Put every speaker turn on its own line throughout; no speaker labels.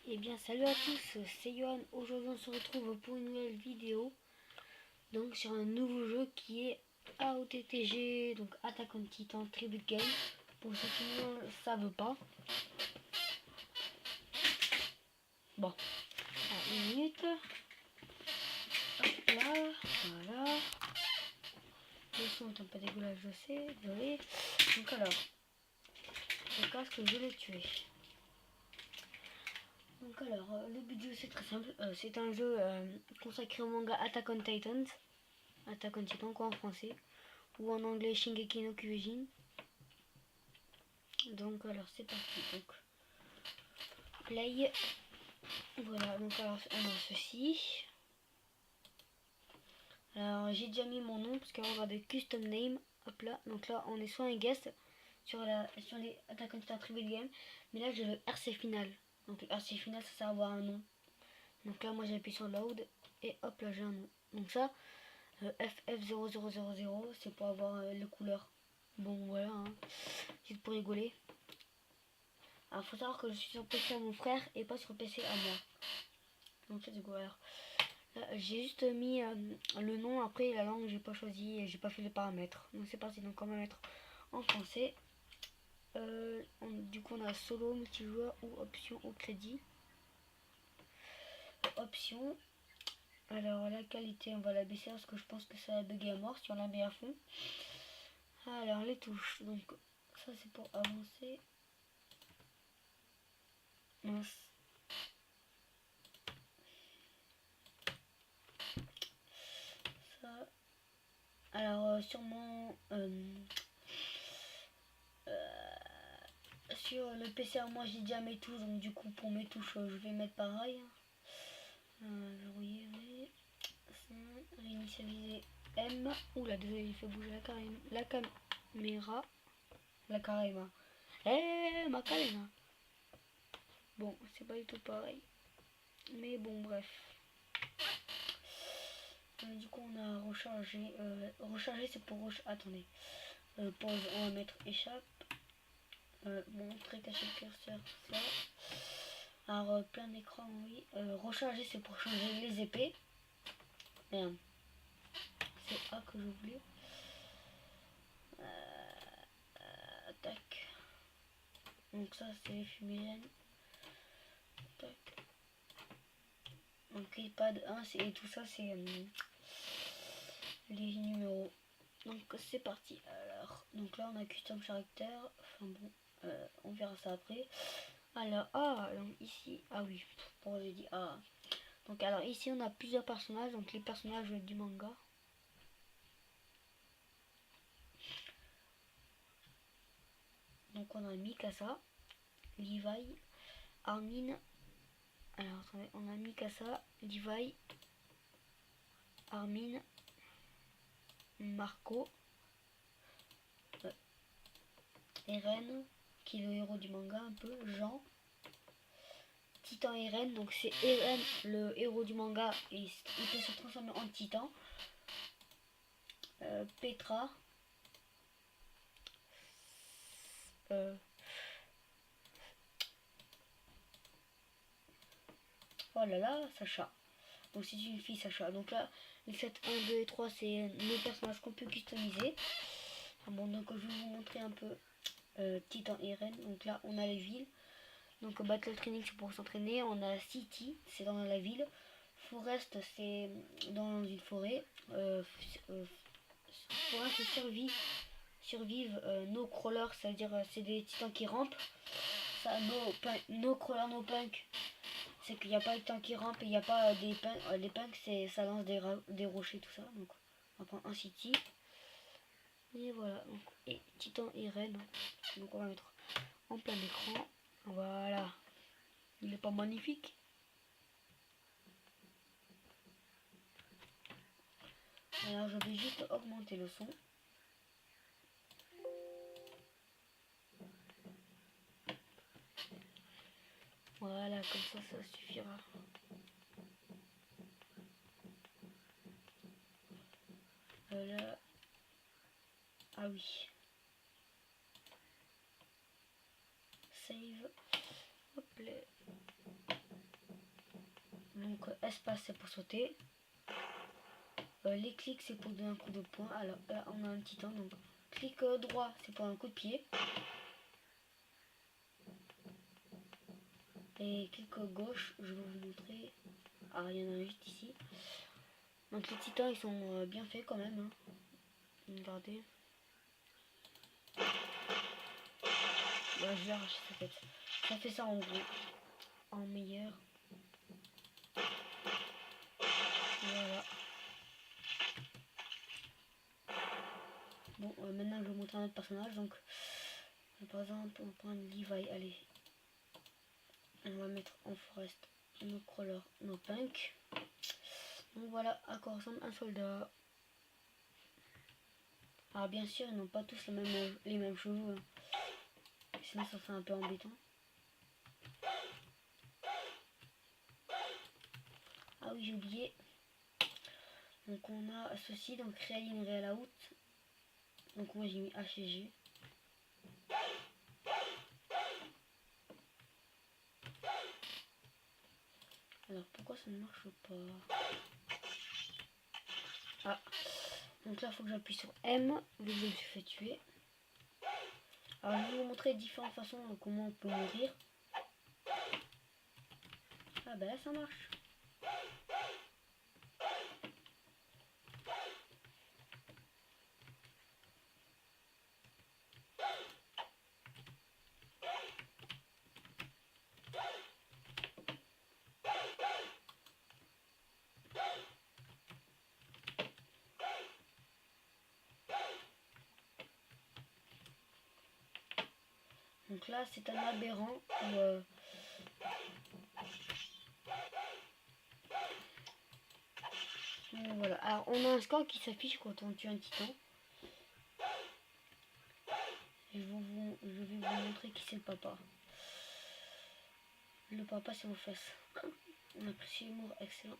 Et bien salut à tous, c'est Johan. Aujourd'hui on se retrouve pour une nouvelle vidéo. Donc sur un nouveau jeu qui est AOTTG, donc Attack on Titan Tribute Game. Pour ceux qui ne le savent pas. Bon, à une minute. Hop là, voilà. Le son est un peu dégueulasse, je sais, désolé. Donc alors, le casque je l'ai tué. Donc alors, le but du jeu c'est très simple, c'est un jeu consacré au manga Attack on Titans, Attack on Titan quoi en français, ou en anglais Shingeki no Kyojin. Donc alors c'est parti, donc play, voilà, donc alors on a ceci. Alors j'ai déjà mis mon nom parce qu'on va des custom name, hop là, donc là on est soit un guest sur les Attack on Titan Tribute Game, mais là j'ai le RC final, donc le RC final ça sert à avoir un nom. Donc là moi j'appuie sur load et hop là j'ai un nom. Donc ça FF0000 c'est pour avoir les couleurs. Bon voilà, hein. C'est pour rigoler. Alors faut savoir que je suis sur PC à mon frère et pas sur PC à moi. Donc c'est quoi alors. J'ai juste mis le nom, après la langue j'ai pas choisi et j'ai pas fait les paramètres. Donc c'est parti, donc on va mettre en français. Du coup on a solo, multijoueur ou option au crédit. Option. Alors la qualité on va la baisser parce que je pense que ça va bugger à mort si on la met à fond. Alors les touches, donc ça c'est pour avancer. Mince. Ça. Alors sûrement sur le PC à moi j'ai déjà mes touches, donc du coup pour mes touches je vais mettre pareil. Verrouiller, réinitialiser M. Oula désolé il fait bouger la caméra. La caméra. Ma caméra. Bon c'est pas du tout pareil. Mais bon bref. Du coup on a rechargé. Recharger c'est pour attendez. Pause, on va mettre échappe. Montrer, cacher le curseur, ça. Alors plein d'écran, oui. Recharger c'est pour changer les épées. Merde. C'est A que je voulais. Tac. Donc ça c'est fumigène. Tac. Donc iPad 1 et tout ça c'est les numéros. Donc c'est parti. Alors donc là on a custom character. Enfin bon, on verra ça après. Alors donc ici oui. Pourquoi j'ai dit donc alors ici on a plusieurs personnages, donc les personnages du manga. Donc on a Mikasa, Levi, Armin. Alors attendez, on a Mikasa, Levi, Armin, Marco, Eren, qui est le héros du manga un peu, Jean, Titan Eren, donc c'est Eren le héros du manga et il peut se transformer en Titan. Petra, oh là là, Sacha. Donc c'est une fille Sacha. Donc là, les 7, 1, 2 et 3, c'est nos personnages qu'on peut customiser. Bon, donc je vais vous montrer un peu Titan Eren. Donc là, on a les villes. Donc Battle Training, c'est pour s'entraîner. On a City, c'est dans la ville. Forest, c'est dans une forêt. Forest, survivent no crawlers, ça veut dire c'est des titans qui rampent. Ça, no crawler, no punk, c'est qu'il n'y a pas de titans qui rampent et il n'y a pas des punks. Les punks, ça lance des rochers, tout ça. Donc on va prendre un City. Et voilà, donc, et Titan Eren. Donc on va mettre en plein écran. Voilà. Il n'est pas magnifique? Alors je vais juste augmenter le son. Voilà, comme ça suffira. Là. Ah oui. Save. Hop là. espace c'est pour sauter. Les clics c'est pour donner un coup de poing. Alors là on a un titan, donc clic droit c'est pour un coup de pied. Et clic gauche, je vais vous montrer. Ah, il y en a un juste ici. Donc les titans ils sont bien faits quand même. Hein. Regardez. Voilà, je vais arracher sa tête. Ça fait ça en gros. En meilleur. Voilà. Bon, maintenant je vais montrer un autre personnage. Donc, par exemple, on prend Levi. Allez. On va mettre en forest nos crawlers, nos punks. Donc voilà à quoi ressemble un soldat. Alors bien sûr, ils n'ont pas tous les mêmes cheveux. Hein. Sinon ça serait un peu embêtant. Ah oui, j'ai oublié. Donc on a ceci, donc Real in Real out. Donc moi j'ai mis HG. Alors pourquoi ça ne marche pas? Ah, donc là il faut que j'appuie sur M, vu que je me suis fait tuer. Alors je vais vous montrer différentes façons de comment on peut mourir. Ah bah là ça marche. Donc là c'est un aberrant où voilà. Alors on a un score qui s'affiche quand on tue un titan. Et je vais vous montrer qui c'est le papa. Le papa c'est vos fesses. On apprécie l'humour, excellent.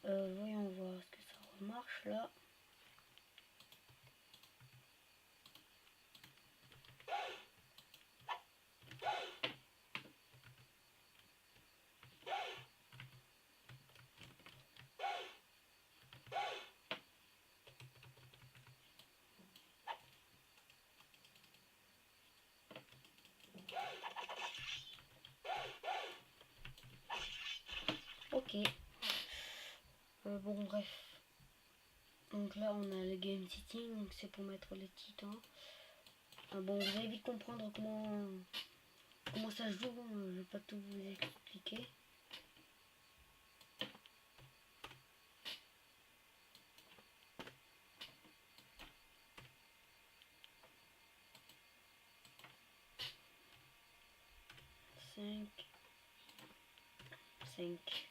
Voyons voir ce que ça remarche là. Ok. Bon bref. Donc là on a le game setting, donc c'est pour mettre les titans. Bon vous allez vite comprendre comment ça se joue, je vais pas tout vous expliquer. Cinq.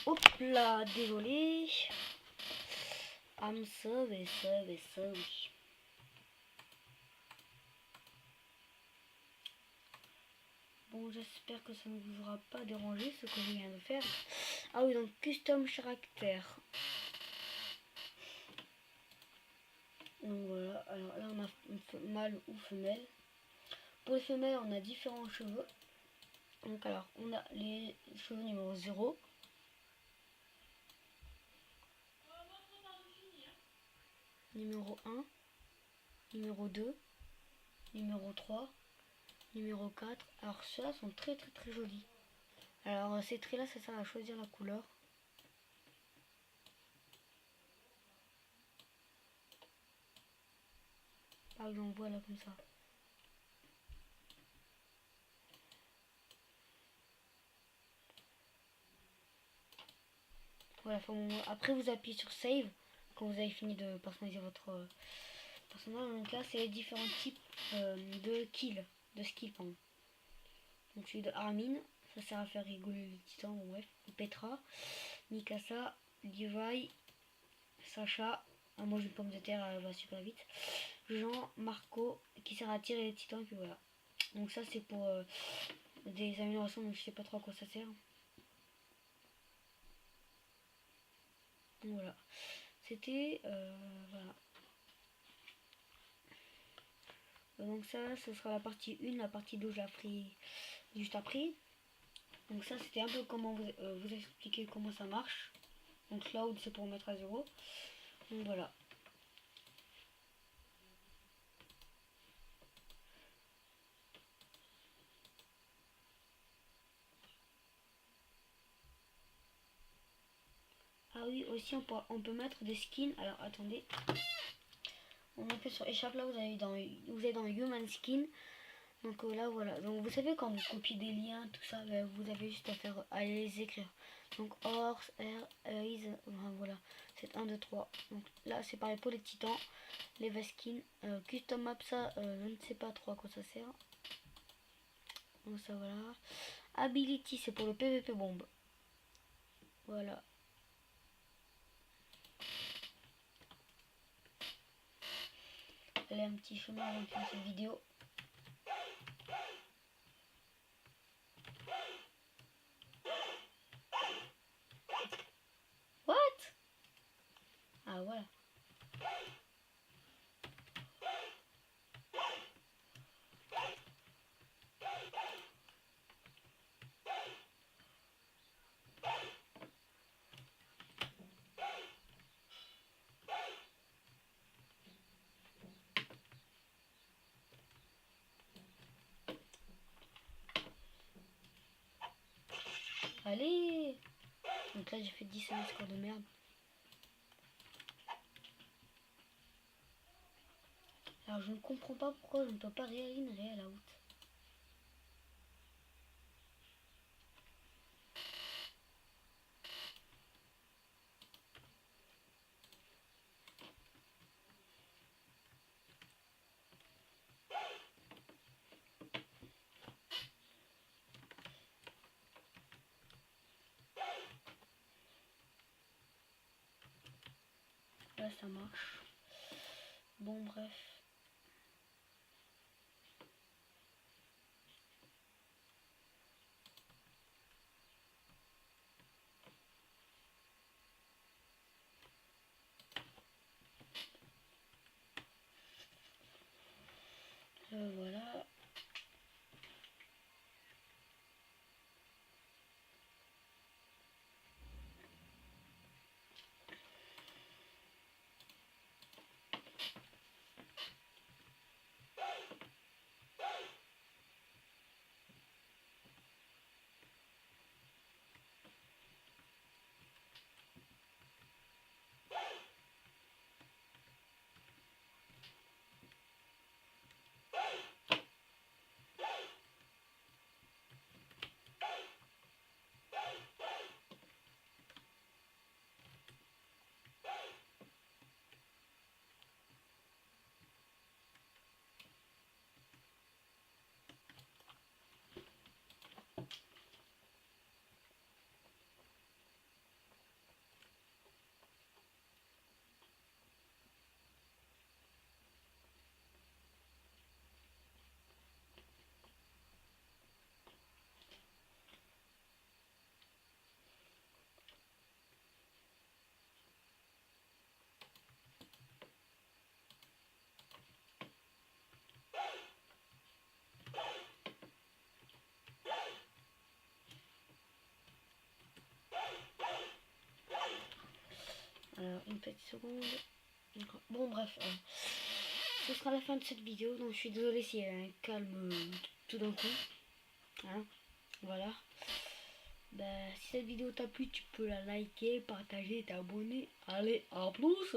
Hop là, désolé. I'm sorry. Bon, j'espère que ça ne vous aura pas dérangé ce que je viens de faire. Ah oui, donc custom caractère. Donc voilà, alors là on a mâle ou femelle. Pour les femelles, on a différents cheveux. Donc alors, on a les cheveux numéro 0. Numéro 1. Numéro 2. Numéro 3. Numéro 4. Alors ceux-là sont très jolis. Alors ces traits là ça sert à choisir la couleur. Par exemple voilà comme ça. Voilà, après vous appuyez sur save quand vous avez fini de personnaliser votre personnage. Donc là c'est les différents types de skill pardon. Donc celui de Armin, ça sert à faire rigoler les titans, bref, Petra, Mikasa, Levi, Sacha, elle mange une pomme de terre, elle va super vite. Jean, Marco, qui sert à tirer les titans, et puis voilà. Donc ça c'est pour des améliorations, donc je sais pas trop à quoi ça sert. Donc voilà. C'était voilà. Donc ça, ce sera la partie 1, la partie 2 je la ferai juste après. Donc ça c'était un peu comment vous expliquer comment ça marche. Donc cloud c'est pour mettre à 0. Donc voilà. Ah oui, aussi on peut mettre des skins. Alors attendez. On appuie sur échappe là, vous allez dans Human Skin. Donc là voilà. Donc vous savez quand vous copiez des liens, tout ça, vous avez juste à faire aller les écrire. Donc horse, air, eyes, voilà. C'est 1, 2, 3. Donc là c'est pareil pour les titans. Les Vaskin. Custom map ça, je ne sais pas trop à quoi ça sert. Donc ça voilà. Ability c'est pour le PVP bombe. Voilà. Allez, un petit chemin avant de faire cette vidéo. What? Ah voilà. Allez. Donc là j'ai fait 17 score de merde. Alors je ne comprends pas pourquoi je ne peux pas réalinérer à la route. Là ça marche. Bon bref. Voilà. Alors une petite seconde. Bon bref. Ce sera la fin de cette vidéo. Donc je suis désolée s'il y a un calme tout d'un coup. Hein, voilà. Bah, si cette vidéo t'a plu, tu peux la liker, partager, t'abonner. Allez, à plus!